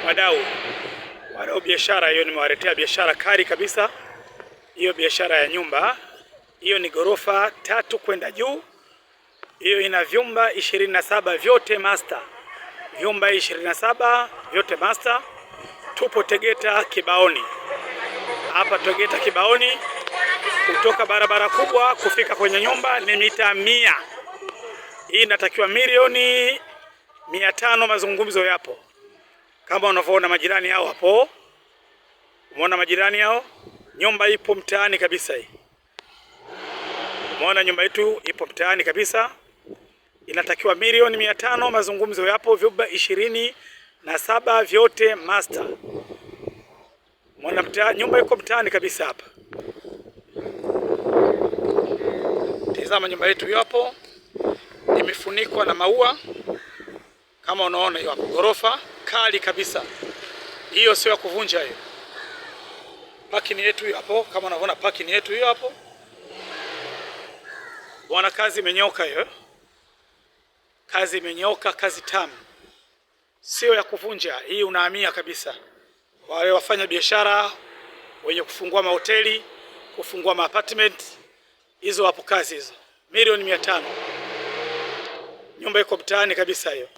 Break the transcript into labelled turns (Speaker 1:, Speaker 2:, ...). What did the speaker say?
Speaker 1: wadau biashara hiyo, nimewaletea biashara kali kabisa. Hiyo biashara ya nyumba hiyo ni ghorofa 3 kwenda juu. Hiyo ina vyumba 27 vyote master. Vyumba 27 vyote master. Tupo Tegeta Kibaoni. Hapa Tegeta Kibaoni, kutoka barabara kubwa kufika kwenye nyumba ni mita 100. Hii inatakiwa milioni 500. Mazungumzo yapo. Kama unavyoona majirani hao hapo. Umeona majirani hao? Nyumba ipo mtaani kabisa hii. Umeona nyumba yetu ipo mtaani kabisa. Inatakiwa milioni 500. Mazungumzo yapo. Vyumba 27 vyote master. Umeona nyumba iko mtaani kabisa hapa. Tazama nyumba yetu hiyo hapo. Imefunikwa na maua. Kama unaona hiyo hapo, ghorofa kali kabisa. Hiyo sio ya kuvunja hiyo. Parking yetu hiyo hapo, kama unavyoona parking yetu hiyo hapo. Bwana, kazi imenyoka hiyo. Kazi imenyoka, kazi tamu. Sio ya kuvunja, hii unahamia kabisa. Wale wafanya biashara, wenye kufungua mahoteli, kufungua maapartment, hizo hapo kazi hizo. Milioni 500. Nyumba iko mtaani kabisa hiyo.